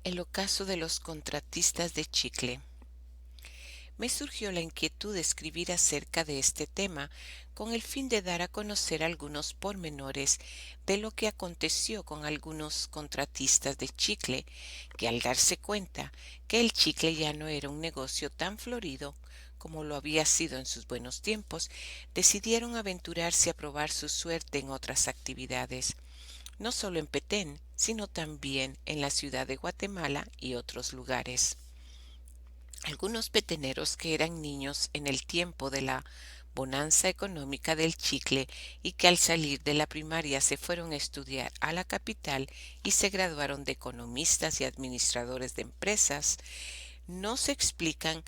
El ocaso de los contratistas de chicle. Me surgió la inquietud de escribir acerca de este tema con el fin de dar a conocer algunos pormenores de lo que aconteció con algunos contratistas de chicle que al darse cuenta que el chicle ya no era un negocio tan florido como lo había sido en sus buenos tiempos, decidieron aventurarse a probar su suerte en otras actividades, no solo en Petén, sino también en la ciudad de Guatemala y otros lugares. Algunos peteneros que eran niños en el tiempo de la bonanza económica del chicle y que al salir de la primaria se fueron a estudiar a la capital y se graduaron de economistas y administradores de empresas, no se explican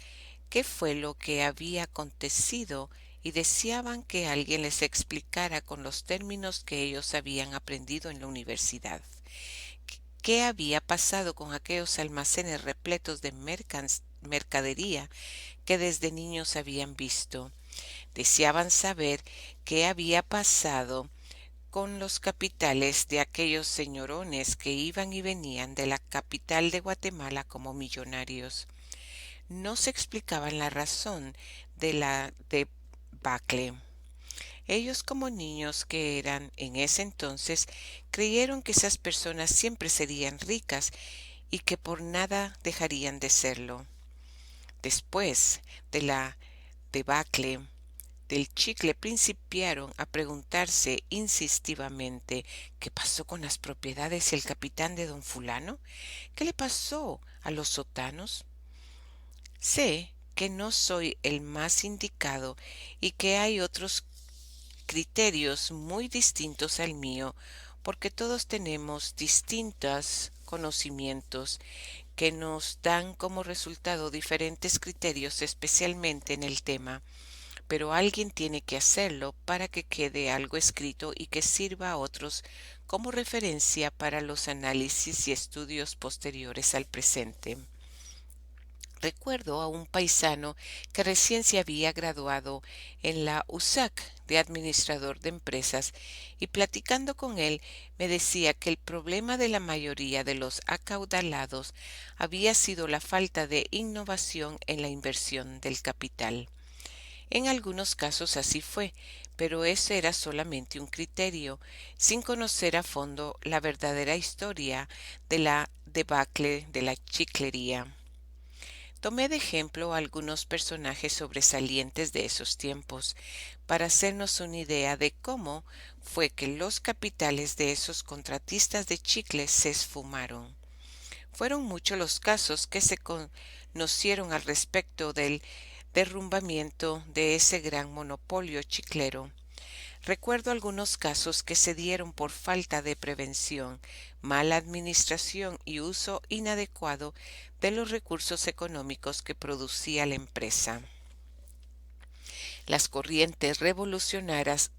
qué fue lo que había acontecido y deseaban que alguien les explicara con los términos que ellos habían aprendido en la universidad. ¿Qué había pasado con aquellos almacenes repletos de mercadería que desde niños habían visto? Deseaban saber qué había pasado con los capitales de aquellos señorones que iban y venían de la capital de Guatemala como millonarios. No se explicaban la razón de la debacle. Ellos como niños que eran en ese entonces creyeron que esas personas siempre serían ricas y que por nada dejarían de serlo. Después de la debacle del chicle principiaron a preguntarse insistivamente qué pasó con las propiedades y el capitán de don fulano, qué le pasó a los sotanos. Sé que no soy el más indicado y que hay otros criterios muy distintos al mío, porque todos tenemos distintos conocimientos que nos dan como resultado diferentes criterios, especialmente en el tema, pero alguien tiene que hacerlo para que quede algo escrito y que sirva a otros como referencia para los análisis y estudios posteriores al presente. Recuerdo a un paisano que recién se había graduado en la USAC de administrador de empresas y platicando con él me decía que el problema de la mayoría de los acaudalados había sido la falta de innovación en la inversión del capital. En algunos casos así fue, pero ese era solamente un criterio, sin conocer a fondo la verdadera historia de la debacle de la chiclería. Tomé de ejemplo a algunos personajes sobresalientes de esos tiempos, para hacernos una idea de cómo fue que los capitales de esos contratistas de chicles se esfumaron. Fueron muchos los casos que se conocieron al respecto del derrumbamiento de ese gran monopolio chiclero. Recuerdo algunos casos que se dieron por falta de prevención, mala administración y uso inadecuado de los recursos económicos que producía la empresa. Las corrientes revolucionarias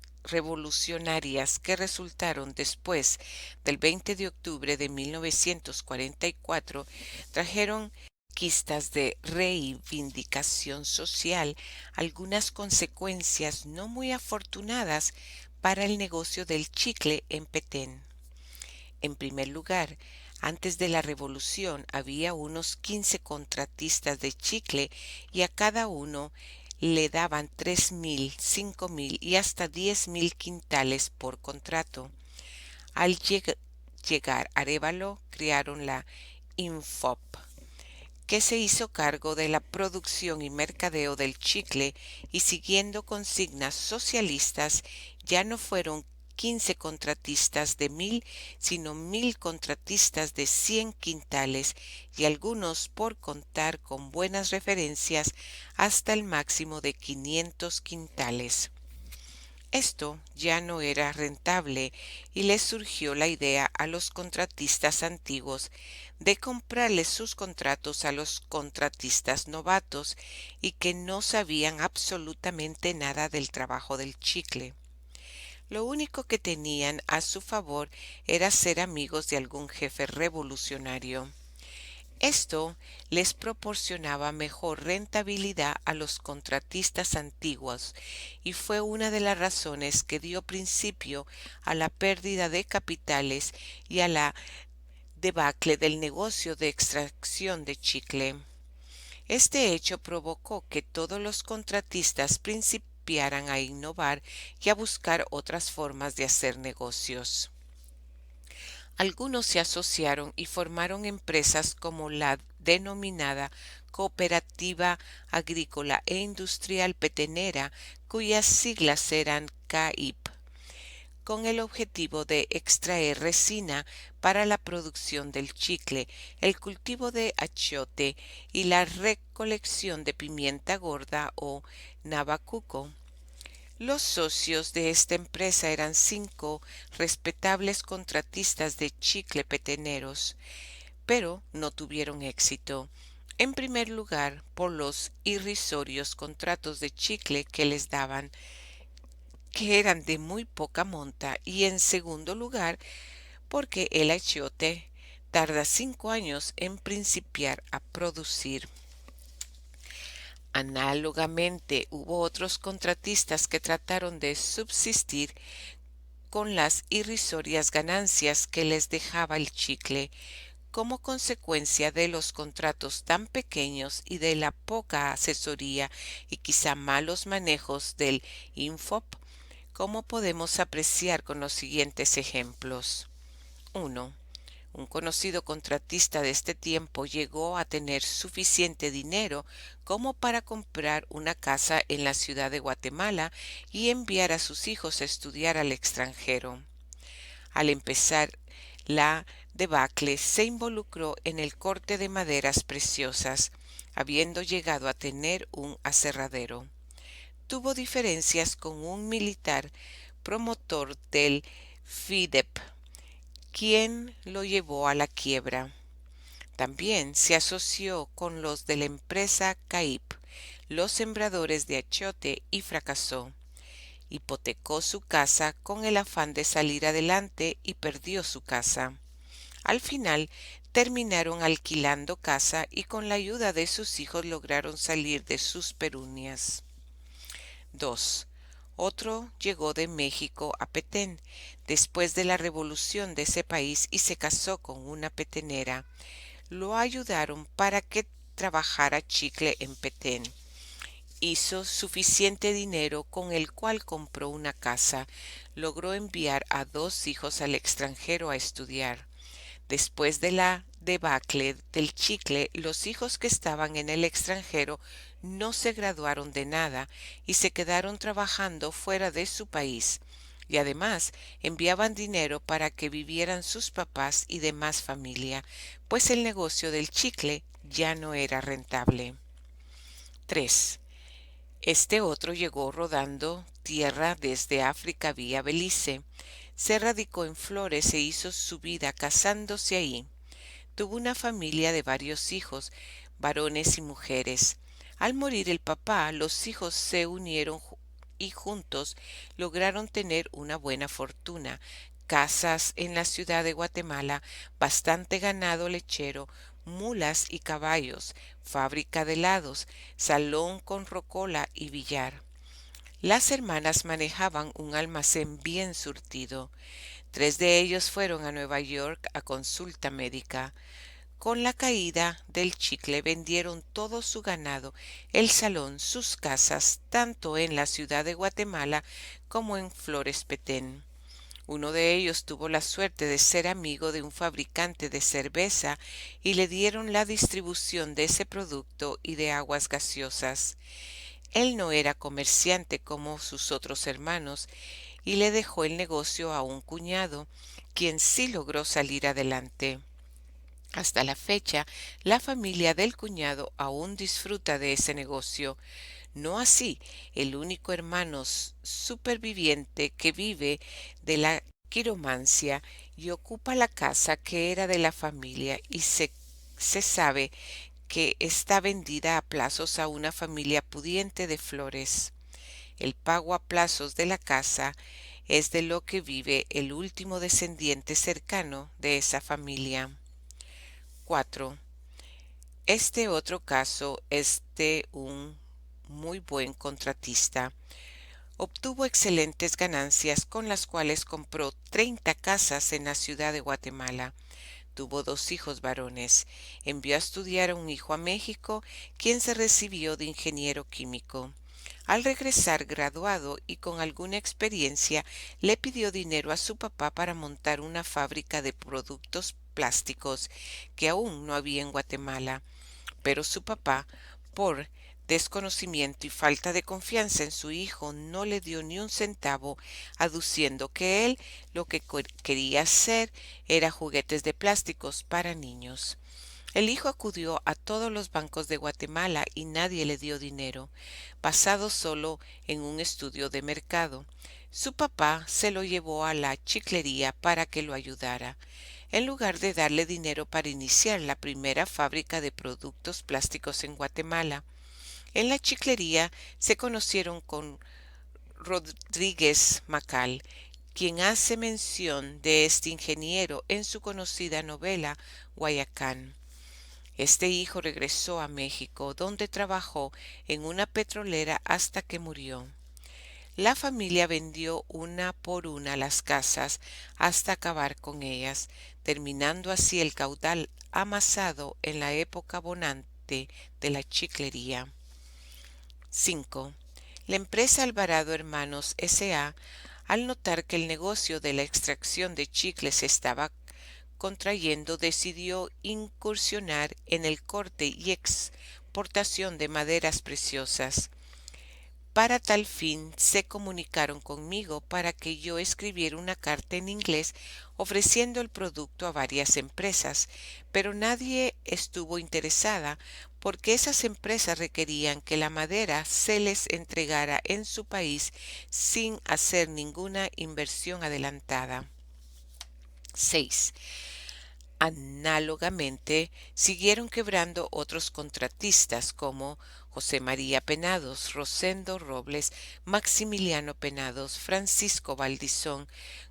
que resultaron después del 20 de octubre de 1944 trajeron conquistas de reivindicación social, algunas consecuencias no muy afortunadas para el negocio del chicle en Petén. En primer lugar, antes de la revolución había unos 15 contratistas de chicle y a cada uno le daban 3,000, 5,000 y hasta 10,000 quintales por contrato. Al llegar a Arévalo crearon la Infop, que se hizo cargo de la producción y mercadeo del chicle y siguiendo consignas socialistas ya no fueron 15 contratistas de 1,000, sino 1,000 contratistas de 100 quintales y algunos por contar con buenas referencias hasta el máximo de 500 quintales. Esto ya no era rentable y les surgió la idea a los contratistas antiguos de comprarles sus contratos a los contratistas novatos y que no sabían absolutamente nada del trabajo del chicle. Lo único que tenían a su favor era ser amigos de algún jefe revolucionario. Esto les proporcionaba mejor rentabilidad a los contratistas antiguos y fue una de las razones que dio principio a la pérdida de capitales y a la debacle del negocio de extracción de chicle. Este hecho provocó que todos los contratistas principiaran a innovar y a buscar otras formas de hacer negocios. Algunos se asociaron y formaron empresas como la denominada Cooperativa Agrícola e Industrial Petenera, cuyas siglas eran CAIP, con el objetivo de extraer resina para la producción del chicle, el cultivo de achiote y la recolección de pimienta gorda o nabacuco. Los socios de esta empresa eran 5 respetables contratistas de chicle peteneros, pero no tuvieron éxito. En primer lugar, por los irrisorios contratos de chicle que les daban, que eran de muy poca monta, y en segundo lugar, porque el achiote tarda 5 años en principiar a producir. Análogamente, hubo otros contratistas que trataron de subsistir con las irrisorias ganancias que les dejaba el chicle, como consecuencia de los contratos tan pequeños y de la poca asesoría y quizá malos manejos del Infop, como podemos apreciar con los siguientes ejemplos. 1. Un conocido contratista de este tiempo llegó a tener suficiente dinero como para comprar una casa en la ciudad de Guatemala y enviar a sus hijos a estudiar al extranjero. Al empezar la debacle, se involucró en el corte de maderas preciosas, habiendo llegado a tener un aserradero. Tuvo diferencias con un militar promotor del FIDEP, quien lo llevó a la quiebra. También se asoció con los de la empresa CAIP, los sembradores de achiote, y fracasó. Hipotecó su casa con el afán de salir adelante y perdió su casa. Al final terminaron alquilando casa y con la ayuda de sus hijos lograron salir de sus penurias. 2. Otro llegó de México a Petén después de la revolución de ese país y se casó con una petenera. Lo ayudaron para que trabajara chicle en Petén. Hizo suficiente dinero con el cual compró una casa. Logró enviar a 2 hijos al extranjero a estudiar. Después de la debacle del chicle, los hijos que estaban en el extranjero no se graduaron de nada y se quedaron trabajando fuera de su país, y además enviaban dinero para que vivieran sus papás y demás familia, pues el negocio del chicle ya no era rentable. 3. Este otro llegó rodando tierra desde África vía Belice. Se radicó en Flores e hizo su vida casándose ahí. Tuvo una familia de varios hijos, varones y mujeres. Al morir el papá, los hijos se unieron y juntos lograron tener una buena fortuna, casas en la ciudad de Guatemala, bastante ganado lechero, mulas y caballos, fábrica de helados, salón con rocola y billar. Las hermanas manejaban un almacén bien surtido. 3 de ellos fueron a Nueva York a consulta médica. Con la caída del chicle vendieron todo su ganado, el salón, sus casas, tanto en la ciudad de Guatemala como en Flores Petén. Uno de ellos tuvo la suerte de ser amigo de un fabricante de cerveza y le dieron la distribución de ese producto y de aguas gaseosas. Él no era comerciante como sus otros hermanos y le dejó el negocio a un cuñado, quien sí logró salir adelante. Hasta la fecha, la familia del cuñado aún disfruta de ese negocio. No así el único hermano superviviente que vive de la quiromancia y ocupa la casa que era de la familia y se sabe que está vendida a plazos a una familia pudiente de Flores. El pago a plazos de la casa es de lo que vive el último descendiente cercano de esa familia. 4. Este otro caso es de un muy buen contratista. Obtuvo excelentes ganancias con las cuales compró 30 casas en la ciudad de Guatemala. Tuvo 2 hijos varones. Envió a estudiar a un hijo a México, quien se recibió de ingeniero químico. Al regresar graduado y con alguna experiencia, le pidió dinero a su papá para montar una fábrica de productos plásticos que aún no había en Guatemala. Pero su papá, por desconocimiento y falta de confianza en su hijo, no le dio ni un centavo, aduciendo que él lo que quería hacer era juguetes de plásticos para niños. El hijo acudió a todos los bancos de Guatemala y nadie le dio dinero, basado solo en un estudio de mercado. Su papá se lo llevó a la chiclería para que lo ayudara, en lugar de darle dinero para iniciar la primera fábrica de productos plásticos en Guatemala. En la chiclería se conocieron con Rodríguez Macal, quien hace mención de este ingeniero en su conocida novela Guayacán. Este hijo regresó a México, donde trabajó en una petrolera hasta que murió. La familia vendió una por una las casas hasta acabar con ellas, terminando así el caudal amasado en la época bonante de la chiclería. 5. La empresa Alvarado Hermanos S.A., al notar que el negocio de la extracción de chicles se estaba contrayendo, decidió incursionar en el corte y exportación de maderas preciosas. Para tal fin se comunicaron conmigo para que yo escribiera una carta en inglés ofreciendo el producto a varias empresas, pero nadie estuvo interesada porque esas empresas requerían que la madera se les entregara en su país sin hacer ninguna inversión adelantada. 6. Análogamente, siguieron quebrando otros contratistas como José María Penados, Rosendo Robles, Maximiliano Penados, Francisco Valdizón,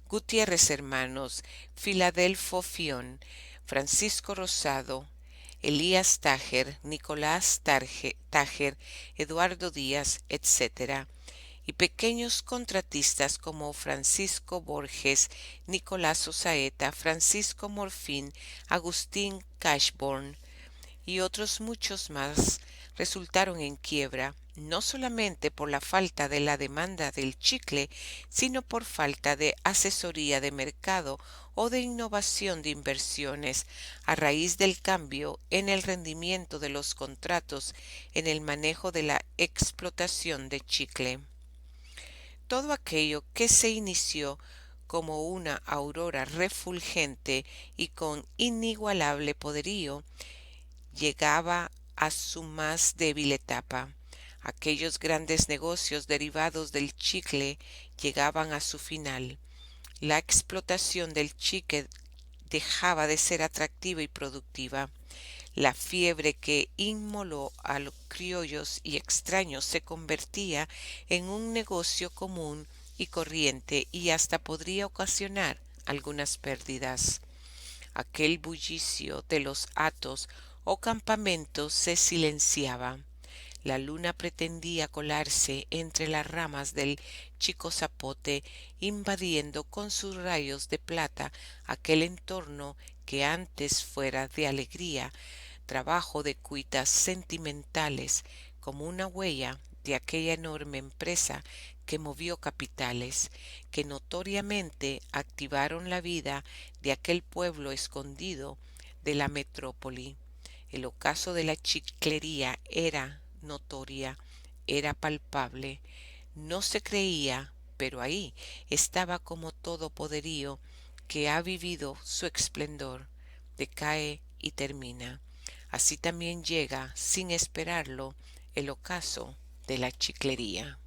Gutiérrez Hermanos, Filadelfo Fión, Francisco Rosado, Elías Tájer, Nicolás Tájer, Eduardo Díaz, etc., y pequeños contratistas como Francisco Borges, Nicolás Osaeta, Francisco Morfín, Agustín Cashborn y otros muchos más resultaron en quiebra, no solamente por la falta de la demanda del chicle, sino por falta de asesoría de mercado o de innovación de inversiones a raíz del cambio en el rendimiento de los contratos en el manejo de la explotación de chicle. Todo aquello que se inició como una aurora refulgente y con inigualable poderío, llegaba a su más débil etapa. Aquellos grandes negocios derivados del chicle llegaban a su final. La explotación del chicle dejaba de ser atractiva y productiva. La fiebre que inmoló a los criollos y extraños se convertía en un negocio común y corriente y hasta podría ocasionar algunas pérdidas. Aquel bullicio de los hatos o campamentos se silenciaba. La luna pretendía colarse entre las ramas del chico zapote, invadiendo con sus rayos de plata aquel entorno que antes fuera de alegría, trabajo de cuitas sentimentales, como una huella de aquella enorme empresa que movió capitales, que notoriamente activaron la vida de aquel pueblo escondido de la metrópoli. El ocaso de la chiclería era notoria, era palpable, no se creía, pero ahí estaba como todo poderío que ha vivido su esplendor, decae y termina. Así también llega, sin esperarlo, el ocaso de la chiclería.